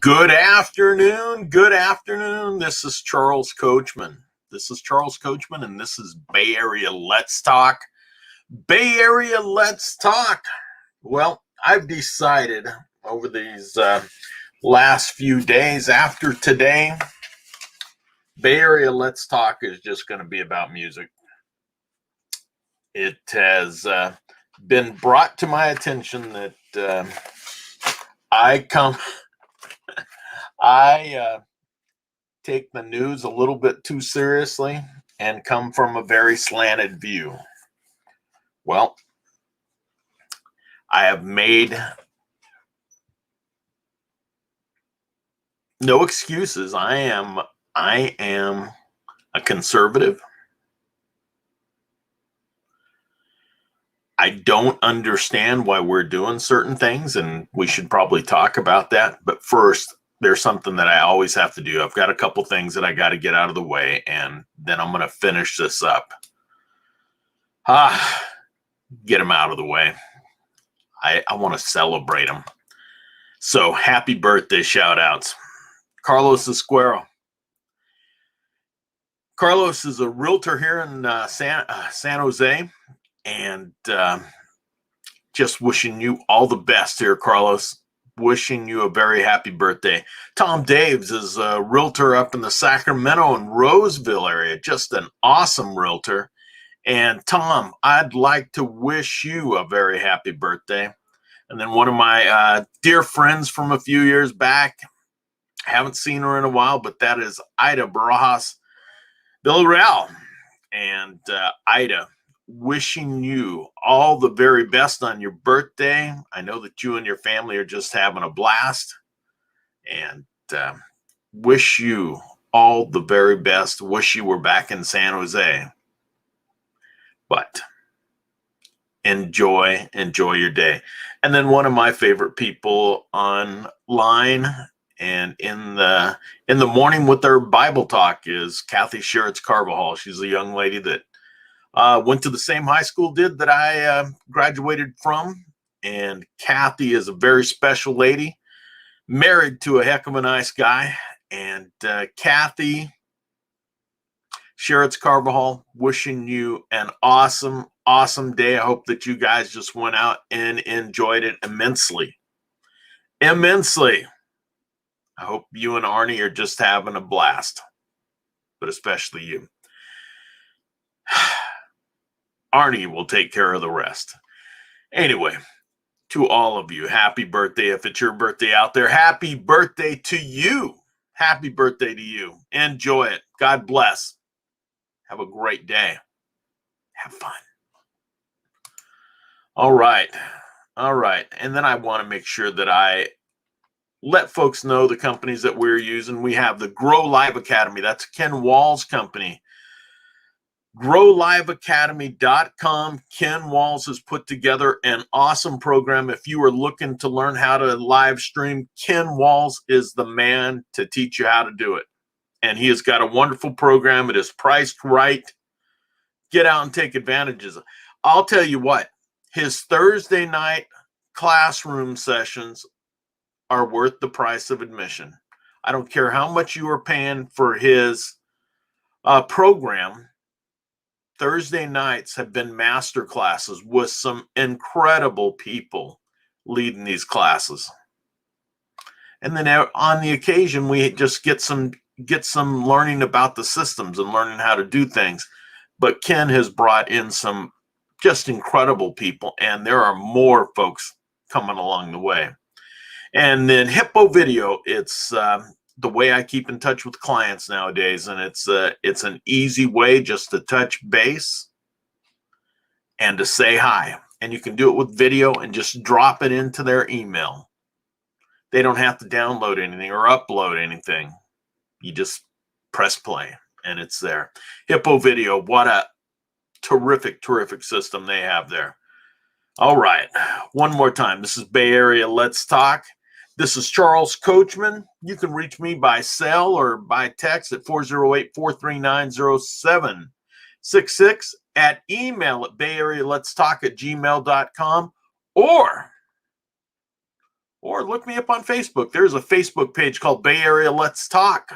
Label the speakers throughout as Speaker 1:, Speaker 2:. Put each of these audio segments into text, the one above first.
Speaker 1: Good afternoon. Good afternoon. This is Charles Coachman. And this is Bay Area Let's Talk. Bay Area Let's Talk. Well, I've decided over these last few days after today, Bay Area Let's Talk is just going to be about music. It has been brought to my attention that I take the news a little bit too seriously and come from a very slanted view. Well, I have made no excuses. I am a conservative. I don't understand why we're doing certain things, and we should probably talk about that. But first, there's something that I always have to do. I've got a couple things that I got to get out of the way, and then I'm going to finish this up. Get them out of the way. I want to celebrate them. So happy birthday shout outs. Carlos Esquero. Carlos is a realtor here in San Jose, and just wishing you all the best here, Carlos. Wishing you a very happy birthday. Tom Daves is a realtor up in the Sacramento and Roseville area. Just an awesome realtor. And Tom, I'd like to wish you a very happy birthday. And then one of my dear friends from a few years back, haven't seen her in a while, but that is Ida Barajas Villarreal. And Ida, wishing you all the very best on your birthday. I know that you and your family are just having a blast, and wish you all the very best. Wish you were back in San Jose, but enjoy your day. And then one of my favorite people online and in the morning with their Bible talk is Kathy Shearett Carvajal. She's a young lady that went to the same high school that I graduated from. And Kathy is a very special lady, married to a heck of a nice guy. And Kathy Shearett Carvajal, wishing you an awesome, awesome day. I hope that you guys just went out and enjoyed it immensely. Immensely. I hope you and Arnie are just having a blast, but especially you. Arnie will take care of the rest. Anyway, to all of you, happy birthday. If it's your birthday out there, happy birthday to you. Happy birthday to you. Enjoy it. God bless. Have a great day. Have fun. All right. And then I want to make sure that I let folks know the companies that we're using. We have the Grow Live Academy. That's Ken Wall's company. GrowLiveAcademy.com. Ken Walls has put together an awesome program. If you are looking to learn how to live stream, Ken Walls is the man to teach you how to do it. And he has got a wonderful program. It is priced right. Get out and take advantages. I'll tell you what, his Thursday night classroom sessions are worth the price of admission. I don't care how much you are paying for his program. Thursday nights have been master classes with some incredible people leading these classes. And then on the occasion, we just get some learning about the systems and learning how to do things. But Ken has brought in some just incredible people, and there are more folks coming along the way. And then Hippo Video, it's the way I keep in touch with clients nowadays, and it's an easy way just to touch base and to say hi. And you can do it with video and just drop it into their email. They don't have to download anything or upload anything. You just press play and it's there. Hippo Video, what a terrific, terrific system they have there. All right, one more time. This is Bay Area Let's Talk. This is Charles Coachman. You can reach me by cell or by text at 408-439-0766, at email at bayarealetstalk@gmail.com, or Or look me up on Facebook. There's a Facebook page called Bay Area Let's Talk.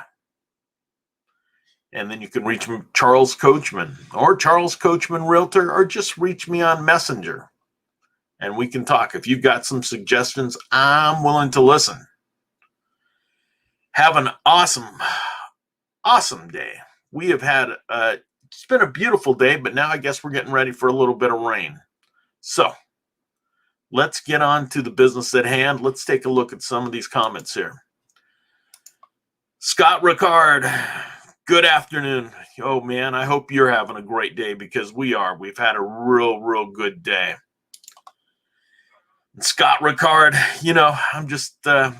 Speaker 1: And then you can reach Charles Coachman or Charles Coachman Realtor, or just reach me on Messenger. And we can talk. If you've got some suggestions, I'm willing to listen. Have an awesome day. We have had, it's been a beautiful day, but now I guess we're getting ready for a little bit of rain. So let's get on to the business at hand. Let's take a look at some of these comments here. Scott Ricard, good afternoon. Oh man, I hope you're having a great day, because we are. We've had a real good day. And Scott Ricard, you know, I'm just a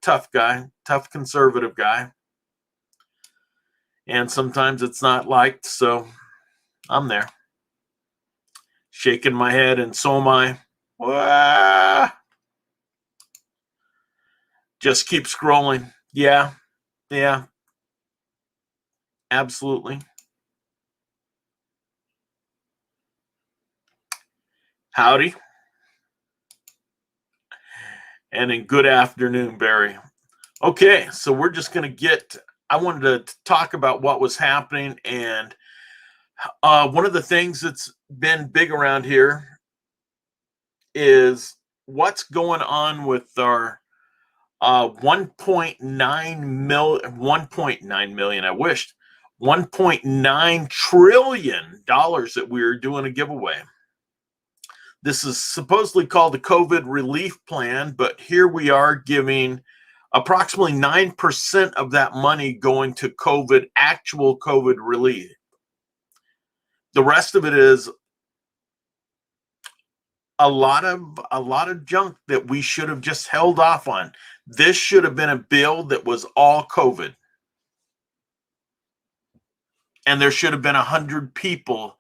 Speaker 1: tough guy, tough conservative guy. And sometimes it's not liked, so I'm there. Shaking my head, and so am I. Just keep scrolling. Yeah, absolutely. Howdy. And in good afternoon, Barry. Okay, so we're just going to I wanted to talk about what was happening. And one of the things that's been big around here is what's going on with our 1.9 trillion dollars that we're doing a giveaway. This is supposedly called the COVID relief plan, but here we are giving approximately 9% of that money going to actual COVID relief. The rest of it is a lot of junk that we should have just held off on. This should have been a bill that was all COVID. And there should have been 100 people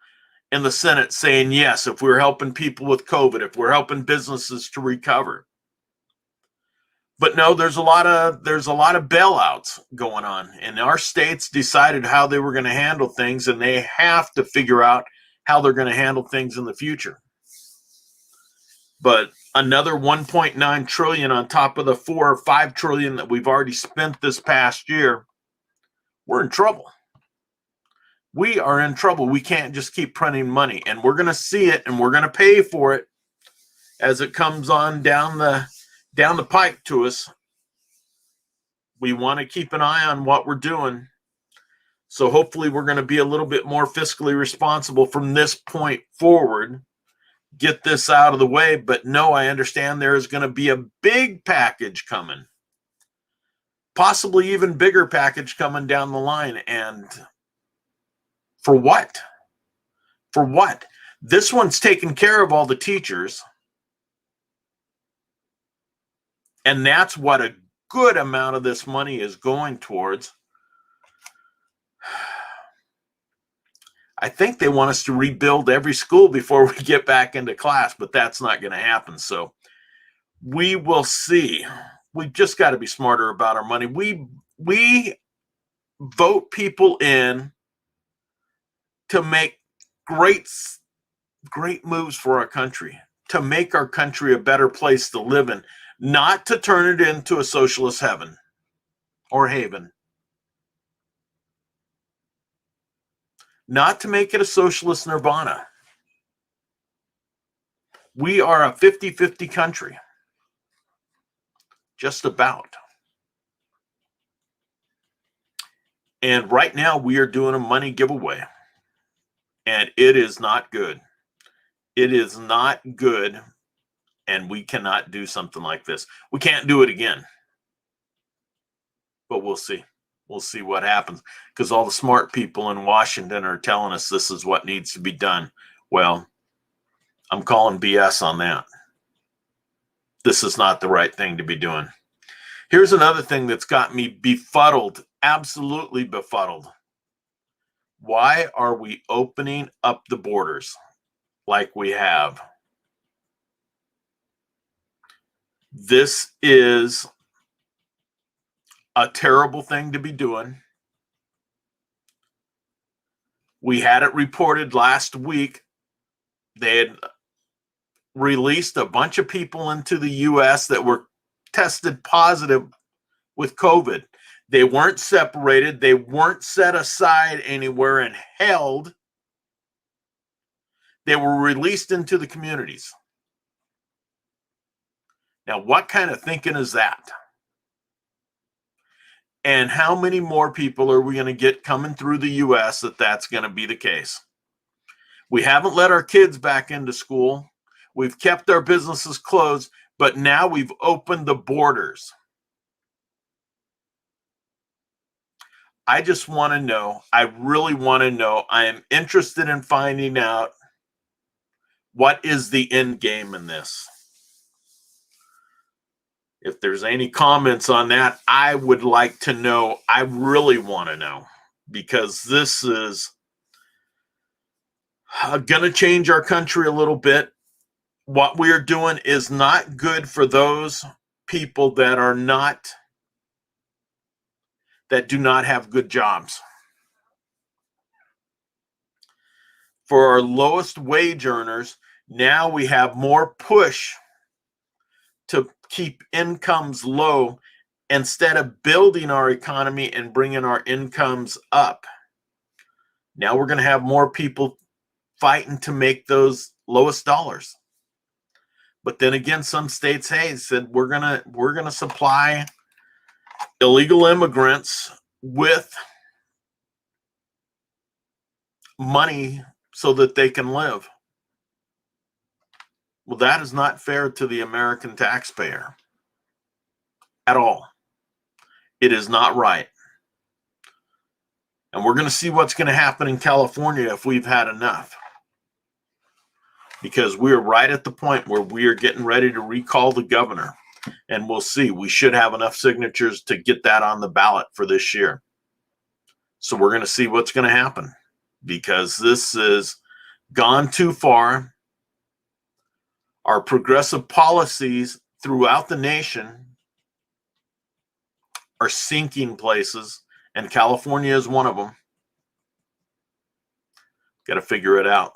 Speaker 1: in the Senate saying, yes, if we're helping people with COVID, if we're helping businesses to recover. But no, there's a lot of bailouts going on. And our states decided how they were going to handle things, and they have to figure out how they're going to handle things in the future. But another 1.9 trillion on top of the 4 or 5 trillion that we've already spent this past year, we're in trouble. We are in trouble. We can't just keep printing money, and we're going to see it, and we're going to pay for it as it comes on down the pike to us. We want to keep an eye on what we're doing. So hopefully we're going to be a little bit more fiscally responsible from this point forward. Get this out of the way. But no, I understand there is going to be a big package coming. Possibly even bigger package coming down the line. And for what? For what? This one's taking care of all the teachers. And that's what a good amount of this money is going towards. I think they want us to rebuild every school before we get back into class, but that's not going to happen. So we will see. We just got to be smarter about our money. We vote people in to make great moves for our country, to make our country a better place to live in, not to turn it into a socialist heaven or haven. Not to make it a socialist nirvana. We are a 50-50 country. Just about. And right now we are doing a money giveaway. And it is not good. It is not good. And we cannot do something like this. We can't do it again. But we'll see. We'll see what happens, because all the smart people in Washington are telling us this is what needs to be done. Well, I'm calling BS on that. This is not the right thing to be doing. Here's another thing that's got me befuddled, absolutely befuddled. Why are we opening up the borders like we have? This is a terrible thing to be doing. We had it reported last week. They had released a bunch of people into the U.S. that were tested positive with COVID. They weren't separated. They weren't set aside anywhere and held. They were released into the communities. Now, what kind of thinking is that? And how many more people are we going to get coming through the U.S. that's going to be the case? We haven't let our kids back into school. We've kept our businesses closed, but now we've opened the borders. I just want to know. I really want to know. I am interested in finding out what is the end game in this. If there's any comments on that, I would like to know. I really want to know, because this is going to change our country a little bit. What we're doing is not good for those people that do not have good jobs. For our lowest wage earners, now we have more push to keep incomes low instead of building our economy and bringing our incomes up. Now we're going to have more people fighting to make those lowest dollars. But then again, some states, said we're gonna supply illegal immigrants with money so that they can live. Well, that is not fair to the American taxpayer at all. It is not right. And we're going to see what's going to happen in California if we've had enough. Because we're right at the point where we are getting ready to recall the governor. And we'll see. We should have enough signatures to get that on the ballot for this year. So we're going to see what's going to happen. Because this has gone too far. Our progressive policies throughout the nation are sinking places, and California is one of them. Got to figure it out.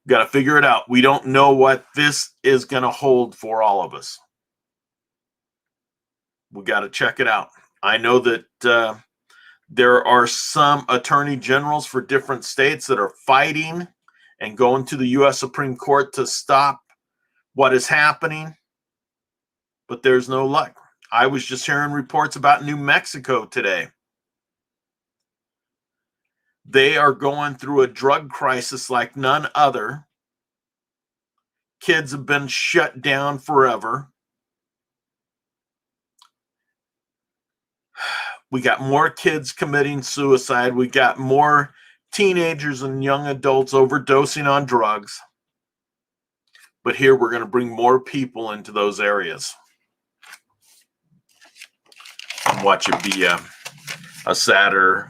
Speaker 1: Got to figure it out. We don't know what this is going to hold for all of us. We got to check it out. I know that there are some attorney generals for different states that are fighting and going to the U.S. Supreme Court to stop what is happening, but there's no luck. I was just hearing reports about New Mexico today. They are going through a drug crisis like none other. Kids have been shut down forever. We got more kids committing suicide. We got more teenagers and young adults overdosing on drugs. But here we're going to bring more people into those areas. And watch it be a sadder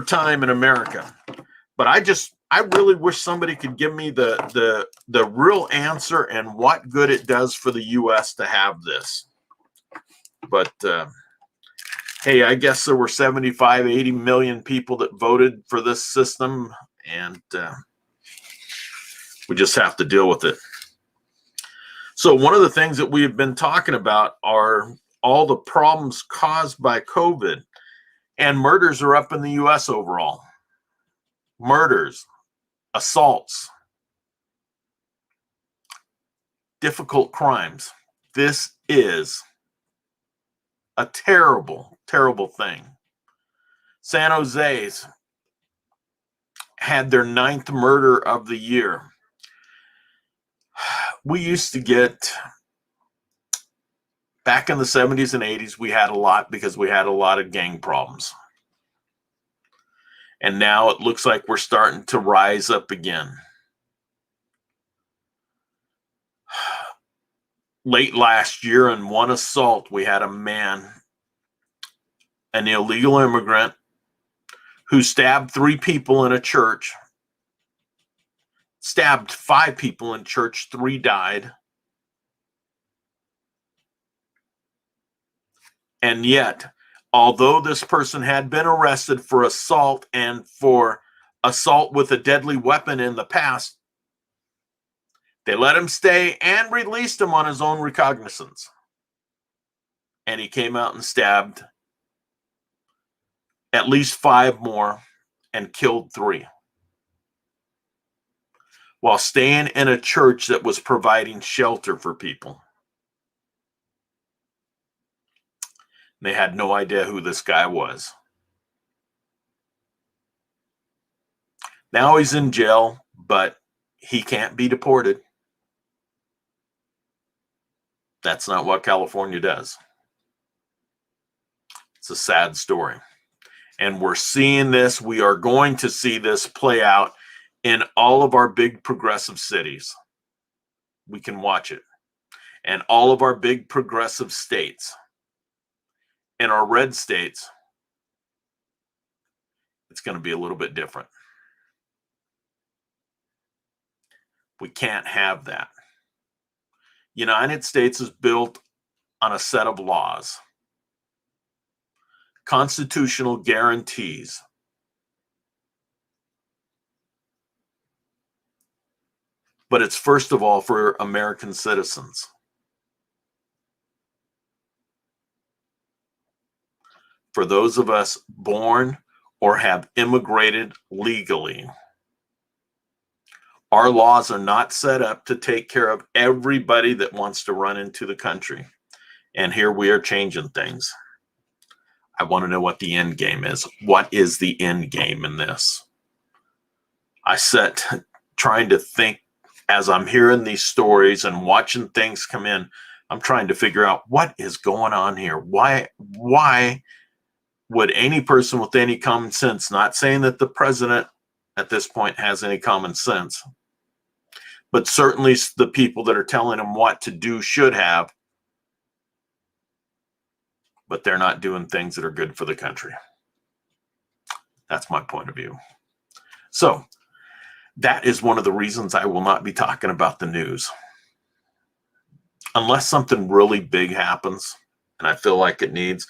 Speaker 1: time in America. But I really wish somebody could give me the real answer and what good it does for the U.S. to have this. But hey, I guess there were 75, 80 million people that voted for this system, and we just have to deal with it. So one of the things that we have been talking about are all the problems caused by COVID, and murders are up in the U.S. overall. Murders, assaults, difficult crimes. This is a terrible, terrible thing. San Jose's had their 9th murder of the year. We used to get, back in the 70s and 80s, we had a lot because we had a lot of gang problems. And now it looks like we're starting to rise up again. Late last year, in one assault, we had a man, an illegal immigrant, who stabbed 3 people in a church, stabbed 5 people in church, 3 died. And yet, although this person had been arrested for assault and for assault with a deadly weapon in the past, They let him stay and released him on his own recognizance. And he came out and stabbed at least 5 more and killed 3 while staying in a church that was providing shelter for people. They had no idea who this guy was. Now he's in jail, but he can't be deported. That's not what California does. It's a sad story. And we're seeing this. We are going to see this play out in all of our big progressive cities. We can watch it. And all of our big progressive states. In our red states, it's going to be a little bit different. We can't have that. United States is built on a set of laws, constitutional guarantees. But it's first of all for American citizens. For those of us born or have immigrated legally. Our laws are not set up to take care of everybody that wants to run into the country. And here we are changing things. I want to know what the end game is. What is the end game in this? I sat trying to think as I'm hearing these stories and watching things come in. I'm trying to figure out what is going on here. Why would any person with any common sense, not saying that the president at this point has any common sense, but certainly the people that are telling him what to do should have, but they're not doing things that are good for the country. That's my point of view. So that is one of the reasons I will not be talking about the news. Unless something really big happens, and I feel like it needs.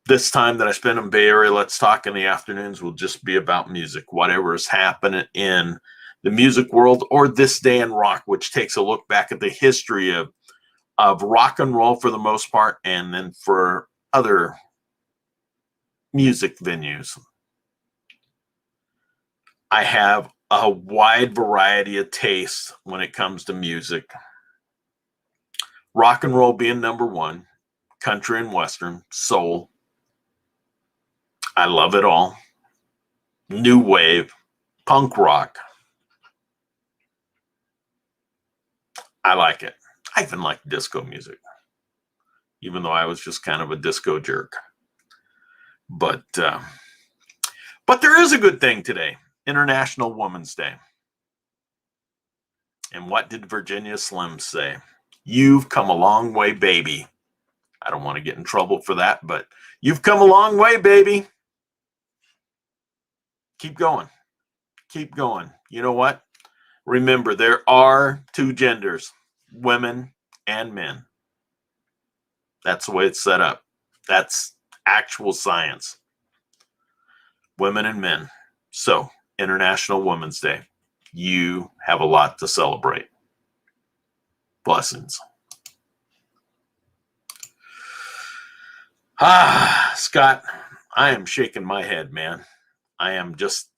Speaker 1: This time that I spend in Bay Area, Let's Talk in the afternoons will just be about music, whatever is happening in the music world, or This Day in Rock, which takes a look back at the history of rock and roll for the most part, and then for other music venues. I have a wide variety of tastes when it comes to music. Rock and roll being number 1, country and western, soul. I love it all. New wave, punk rock. I like it. I even like disco music, even though I was just kind of a disco jerk. But there is a good thing today, International Women's Day. And what did Virginia Slim say? You've come a long way, baby. I don't want to get in trouble for that, but you've come a long way, baby. Keep going. Keep going. You know what? Remember, there are 2 genders, women and men. That's the way it's set up. That's actual science. Women and men. So, International Women's Day. You have a lot to celebrate. Blessings. Scott, I am shaking my head, man. I am just,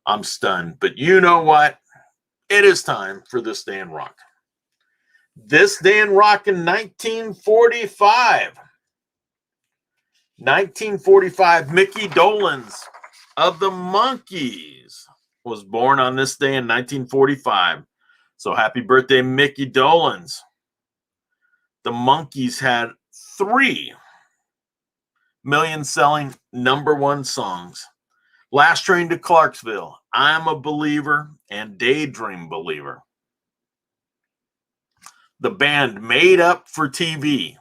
Speaker 1: I'm stunned. But you know what? It is time for This Day in Rock. This Day in Rock in 1945. 1945, Mickey Dolenz of the Monkees was born on this day in 1945. So happy birthday, Mickey Dolenz. The Monkees had 3 million-selling #1 songs. Last Train to Clarksville, I'm a Believer, and Daydream Believer. The band made up for TV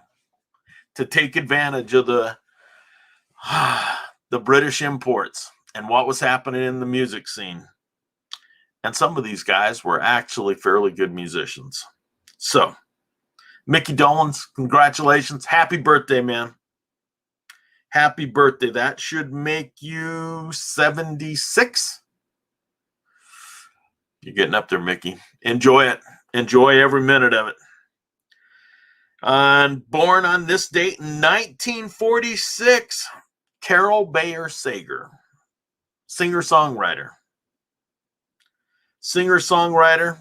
Speaker 1: to take advantage of the British imports and what was happening in the music scene. And some of these guys were actually fairly good musicians. So, Mickey Dolenz, congratulations. Happy birthday, man. Happy birthday. That should make you 76. You're getting up there, Mickey. Enjoy it. Enjoy every minute of it. Born on this date in 1946, Carol Bayer Sager, singer-songwriter. Singer-songwriter.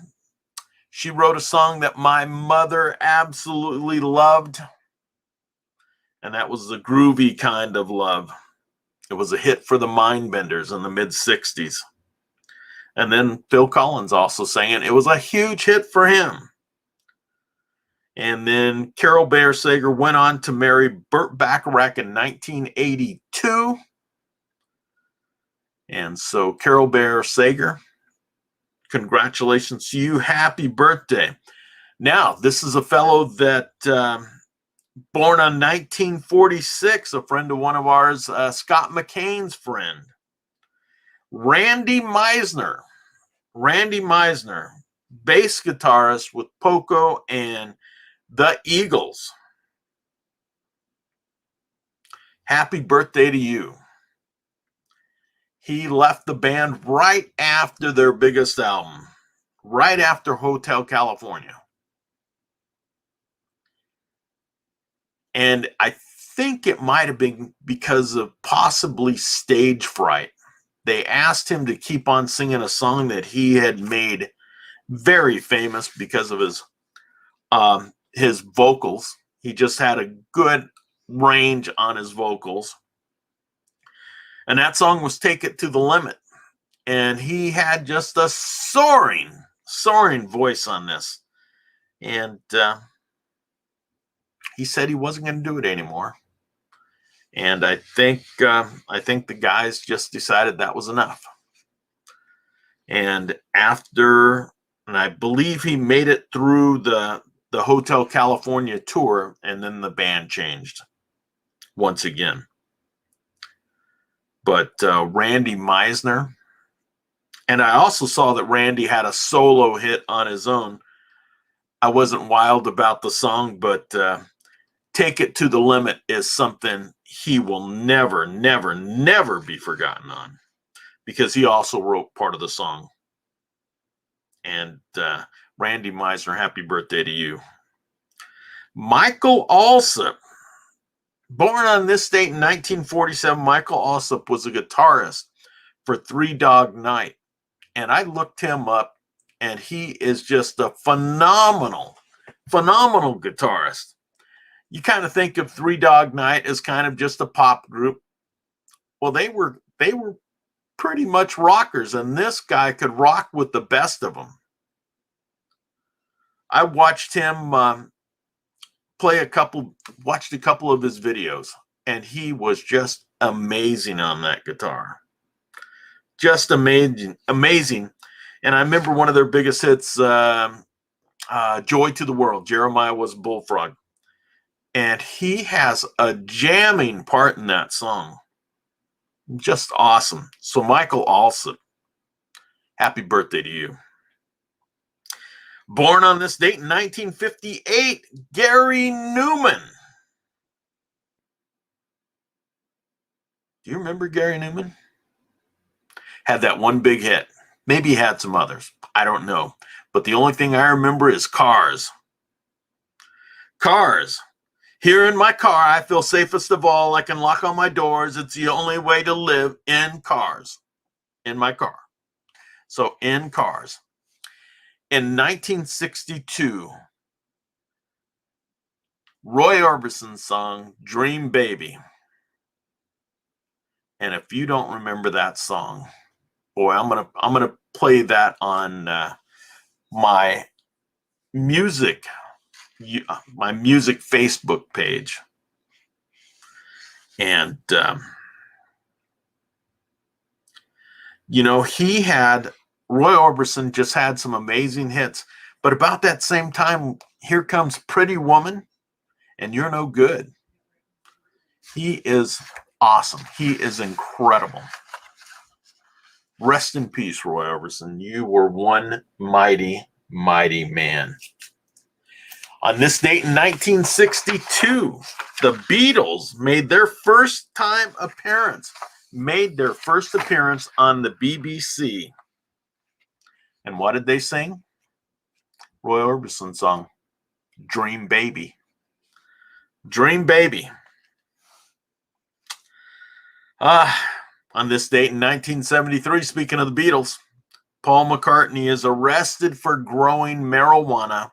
Speaker 1: She wrote a song that my mother absolutely loved, and that was the groovy kind of love. It was a hit for the Mindbenders in the mid-'60s. And then Phil Collins also sang it. It was a huge hit for him. And then Carol Bayer Sager went on to marry Burt Bacharach in 1982. And so Carol Bayer Sager, congratulations to you. Happy birthday. Now, this is a fellow that born on 1946, a friend of one of ours, Scott McCain's friend, Randy Meisner. Randy Meisner, bass guitarist with Poco and the Eagles. Happy birthday to you. He left the band right after their biggest album, right after Hotel California. And I think it might have been because of possibly stage fright. They asked him to keep on singing a song that he had made very famous because of his vocals. He just had a good range on his vocals. And that song was Take It to the Limit. And he had just a soaring voice on this. And he said he wasn't going to do it anymore. And I think the guys just decided that was enough. And I believe he made it through the Hotel California tour, and then the band changed once again. But Randy Meisner, and I also saw that Randy had a solo hit on his own. I wasn't wild about the song, but Take It to the Limit is something he will never, never, never be forgotten on, because he also wrote part of the song. And Randy Meisner, happy birthday to you. Michael Alsop, born on this date in 1947, Michael Alsop was a guitarist for Three Dog Night. And I looked him up, and he is just a phenomenal guitarist. You kind of think of Three Dog Night as kind of just a pop group. Well, they were pretty much rockers, and this guy could rock with the best of them. I watched him watched a couple of his videos, and he was just amazing on that guitar. Just amazing. And I remember one of their biggest hits, Joy to the World. Jeremiah Was a Bullfrog. And he has a jamming part in that song. Just awesome. So Michael Alsop, happy birthday to you. Born on this date in 1958, Gary Newman. Do you remember Gary Newman? Had that one big hit. Maybe he had some others. I don't know. But the only thing I remember is Cars. Cars. Here in my car, I feel safest of all. I can lock all my doors. It's the only way to live in cars. In my car. So in Cars. In 1962, Roy Orbison's song, Dream Baby. And if you don't remember that song, boy, I'm gonna play that on my music Facebook page. And Roy Orbison just had some amazing hits. But about that same time, here comes Pretty Woman and You're No Good. He is awesome. He is incredible. Rest in peace, Roy Orbison. You were one mighty, mighty man. On this date in 1962, the Beatles made their first appearance on the BBC. And what did they sing? Roy Orbison song, Dream Baby. Dream Baby. On this date in 1973, speaking of the Beatles, Paul McCartney is arrested for growing marijuana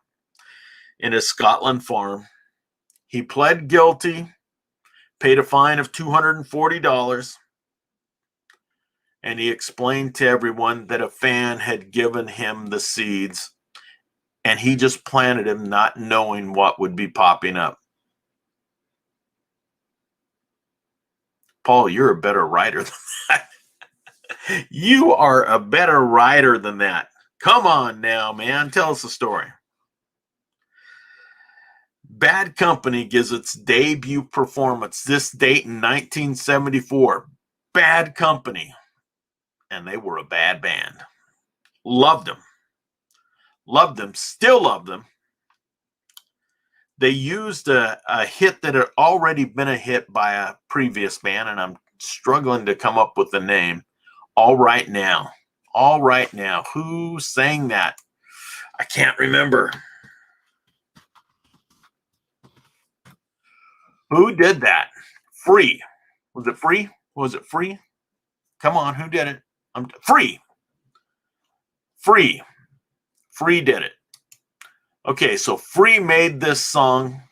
Speaker 1: in his Scotland farm. He pled guilty, paid a fine of $240, and he explained to everyone that a fan had given him the seeds, and he just planted them not knowing what would be popping up. Paul, you're a better writer than that. You are a better writer than that. Come on now, man. Tell us a story. Bad Company gives its debut performance this date in 1974. Bad Company. And they were a bad band. Loved them. Loved them. Still love them. They used a hit that had already been a hit by a previous band, and I'm struggling to come up with the name. All Right Now. All Right Now. Who sang that? I can't remember. Who did that? Free. Was it Free? Was it Free? Come on, who did it? Free. Free. Free did it. Okay, so Free made this song.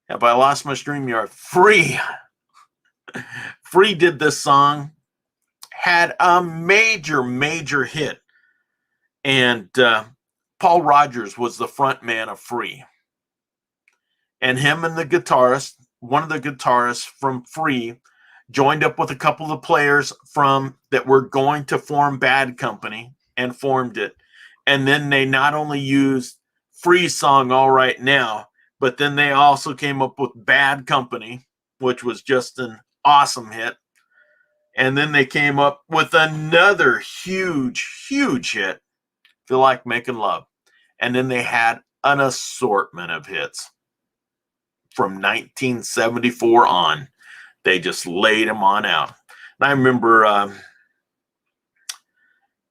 Speaker 1: Have I lost my StreamYard? Free. Free did this song. Had a major, major hit. And Paul Rogers was the front man of Free. And him and the guitarist, one of the guitarists from Free, joined up with a couple of the players that were going to form Bad Company and formed it. And then they not only used Free's song All Right Now, but then they also came up with Bad Company, which was just an awesome hit. And then they came up with another huge, huge hit, Feel Like Making Love. And then they had an assortment of hits. From 1974 on, they just laid them on out. And I remember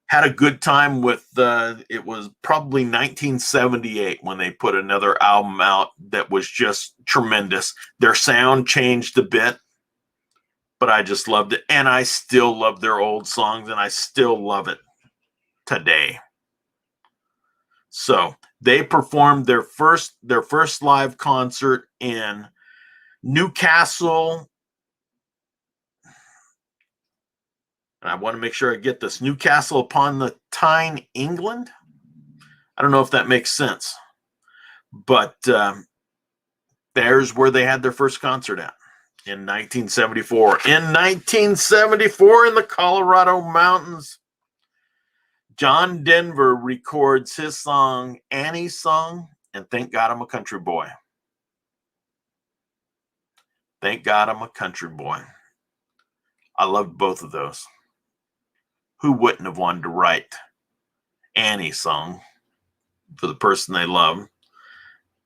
Speaker 1: had a good time with, it was probably 1978 when they put another album out that was just tremendous. Their sound changed a bit, but I just loved it. And I still love their old songs, and I still love it today. So they performed their first live concert in Newcastle. And I want to make sure I get this. Newcastle upon the Tyne, England. I don't know if that makes sense. But there's where they had their first concert at in 1974. In 1974 in the Colorado Mountains, John Denver records his song, Annie's Song, and Thank God I'm a Country Boy. Thank God I'm a Country Boy. I loved both of those. Who wouldn't have wanted to write Annie's Song for the person they love?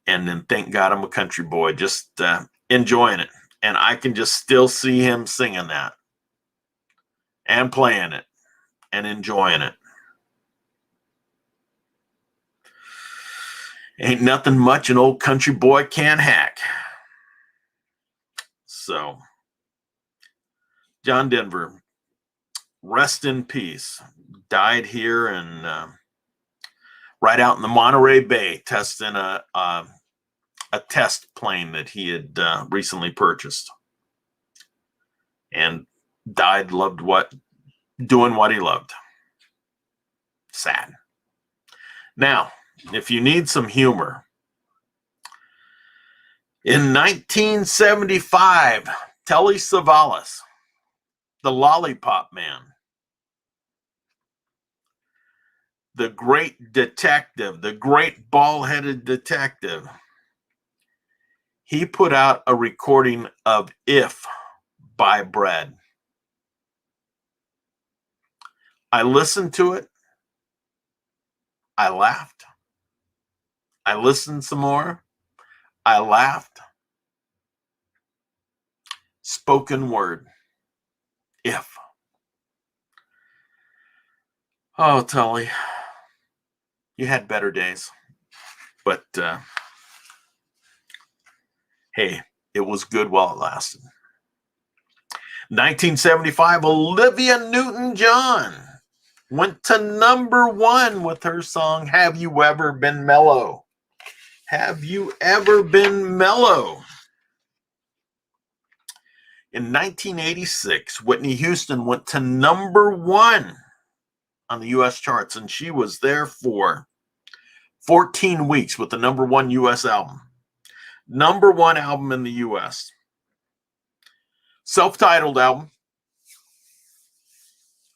Speaker 1: And then Thank God I'm a Country Boy, just enjoying it. And I can just still see him singing that and playing it and enjoying it. Ain't nothing much an old country boy can't hack. So, John Denver, rest in peace. Died here in right out in the Monterey Bay, testing a test plane that he had recently purchased, and died doing what he loved. Sad. Now, if you need some humor, in 1975, Telly Savalas, the Lollipop Man, the great detective, the great bald-headed detective, he put out a recording of If by Bread. I listened to it. I laughed. I listened some more. I laughed. Spoken word. If. Oh, Tully, you had better days. But hey, it was good while it lasted. 1975, Olivia Newton-John went to #1 with her song, Have You Ever Been Mellow? Have you ever been mellow? In 1986, Whitney Houston went to #1 on the U.S. charts, and she was there for 14 weeks with the #1 U.S. album. #1 album in the U.S. Self-titled album.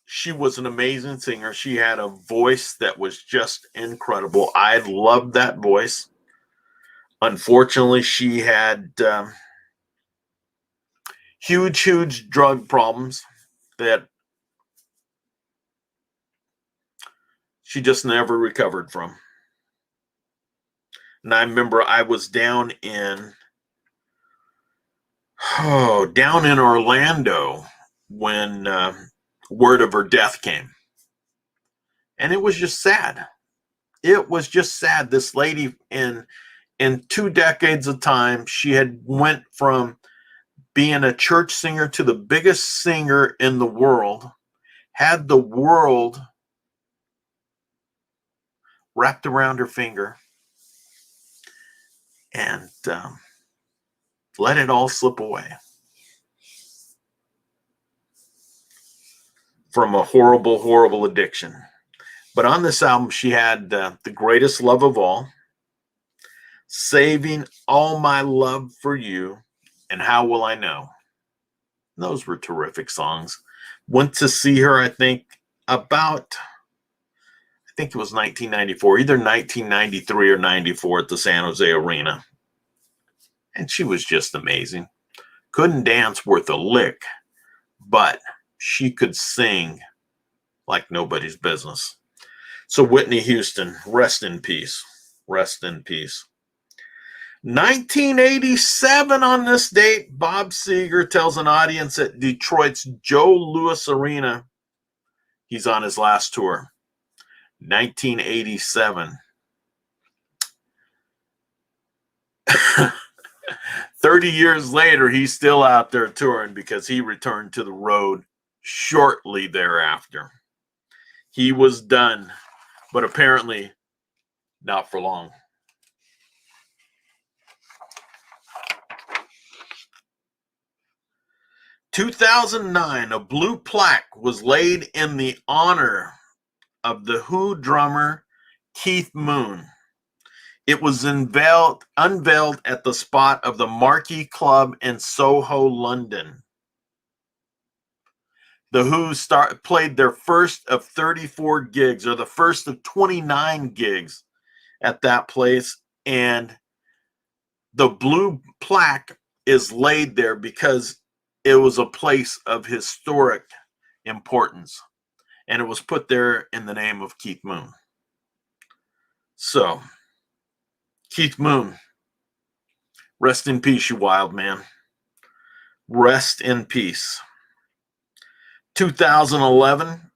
Speaker 1: She was an amazing singer. She had a voice that was just incredible. I loved that voice. Unfortunately, she had huge drug problems that she just never recovered from. And I remember I was down in Orlando when word of her death came. And it was just sad. It was just sad. This lady, in 2 decades of time, she had went from being a church singer to the biggest singer in the world, had the world wrapped around her finger, and let it all slip away from a horrible addiction. But on this album, she had The Greatest Love of All, Saving All My Love for You, and How Will I Know? Those were terrific songs. Went to see her, I think it was 1994, either 1993 or 94 at the San Jose Arena. And she was just amazing. Couldn't dance worth a lick, but she could sing like nobody's business. So Whitney Houston, rest in peace. Rest in peace. 1987 on this date, Bob Seger tells an audience at Detroit's Joe Louis Arena he's on his last tour. 1987. 30 years later, he's still out there touring because he returned to the road shortly thereafter. He was done, but apparently not for long. In 2009, a blue plaque was laid in the honor of the Who drummer Keith Moon. It was unveiled at the spot of the Marquee Club in Soho, London. The Who played their first of 34 gigs, or the first of 29 gigs at that place, and the blue plaque is laid there because it was a place of historic importance, and it was put there in the name of Keith Moon. So, Keith Moon, rest in peace, you wild man. Rest in peace. 2011,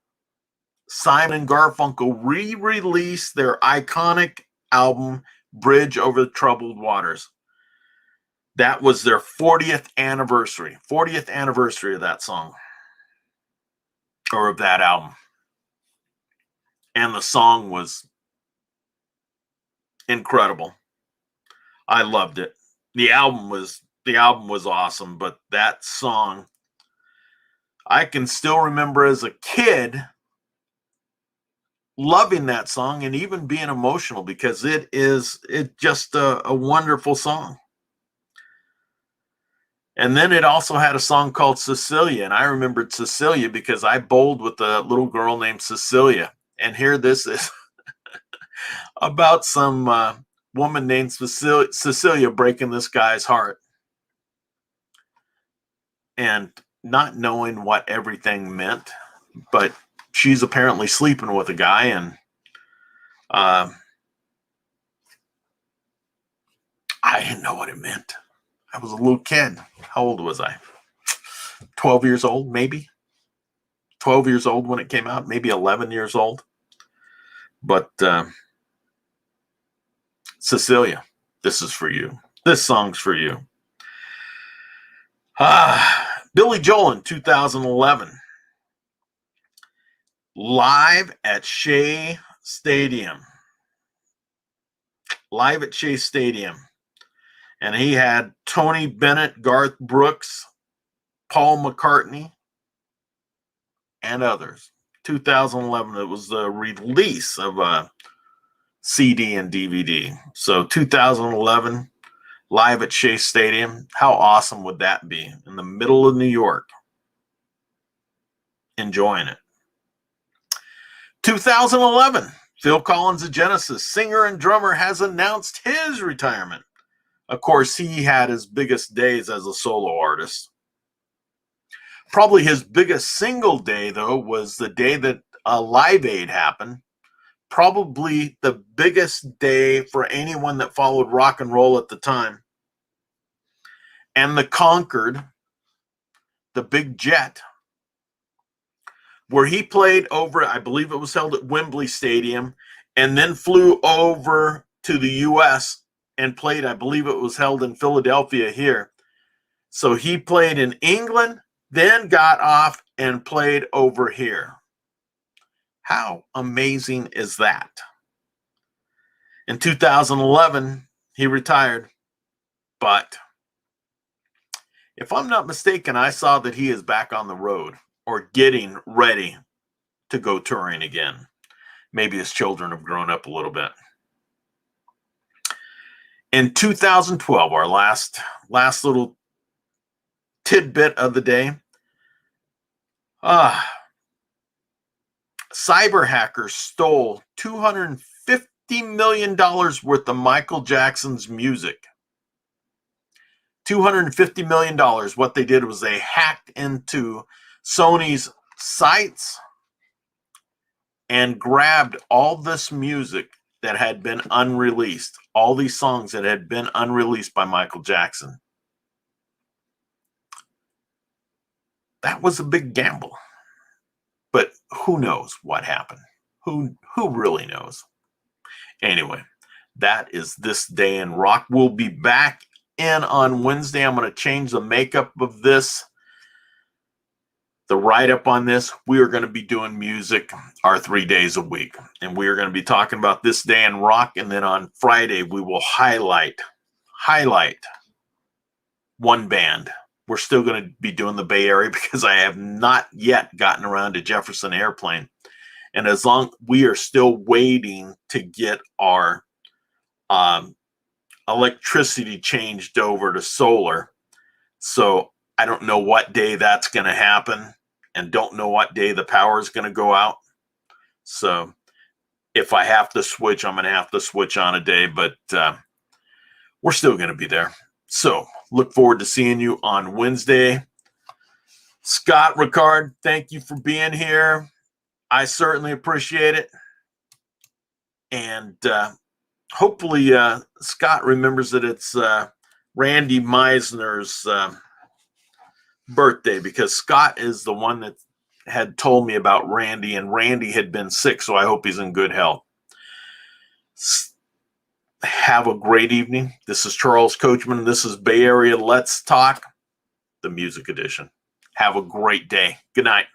Speaker 1: Simon and Garfunkel re-released their iconic album, Bridge Over the Troubled Waters. That was their 40th anniversary of that song, or of that album. And the song was incredible. I loved it. The album was awesome, but that song, I can still remember as a kid loving that song and even being emotional because it's just a wonderful song. And then it also had a song called Cecilia, and I remembered Cecilia because I bowled with a little girl named Cecilia. And here this is about some woman named Cecilia breaking this guy's heart and not knowing what everything meant, but she's apparently sleeping with a guy, and I didn't know what it meant. I was a little kid. How old was I? 12 years old, maybe. 12 years old when it came out, maybe 11 years old. But Cecilia, this is for you. This song's for you. Billy Joel in 2011. Live at Shea Stadium. Live at Shea Stadium. And he had Tony Bennett, Garth Brooks, Paul McCartney, and others. 2011, it was the release of a CD and DVD. So 2011, live at Shea Stadium. How awesome would that be? In the middle of New York. Enjoying it. 2011, Phil Collins of Genesis, singer and drummer, has announced his retirement. Of course, he had his biggest days as a solo artist. Probably his biggest single day, though, was the day that Live Aid happened. Probably the biggest day for anyone that followed rock and roll at the time. And the Concorde, the big jet, where he played over, I believe it was held at Wembley Stadium, and then flew over to the U.S. and played, I believe it was held in Philadelphia here. So he played in England, then got off and played over here. How amazing is that? In 2011, he retired. But if I'm not mistaken, I saw that he is back on the road or getting ready to go touring again. Maybe his children have grown up a little bit. In 2012, our last little tidbit of the day, cyber hackers stole $250 million worth of Michael Jackson's music. $250 million. What they did was they hacked into Sony's sites and grabbed all this music that had been unreleased, all these songs that had been unreleased by Michael Jackson. That was a big gamble. But who knows what happened? Who really knows? Anyway, that is This Day in Rock. We'll be back in on Wednesday. I'm going to change the makeup of this. The write-up on this, we are going to be doing music our 3 days a week. And we are going to be talking about This Day in Rock. And then on Friday, we will highlight one band. We're still going to be doing the Bay Area because I have not yet gotten around to Jefferson Airplane. And as long we are still waiting to get our electricity changed over to solar. So I don't know what day that's going to happen and don't know what day the power is going to go out. So if I have to switch, I'm going to have to switch on a day, but we're still going to be there. So look forward to seeing you on Wednesday. Scott Ricard, thank you for being here. I certainly appreciate it. And hopefully Scott remembers that it's Randy Meisner's birthday, because Scott is the one that had told me about Randy, and Randy had been sick, so I hope he's in good health. Have a great evening. This is Charles Coachman. This is Bay Area Let's Talk, the music edition. Have a great day. Good night.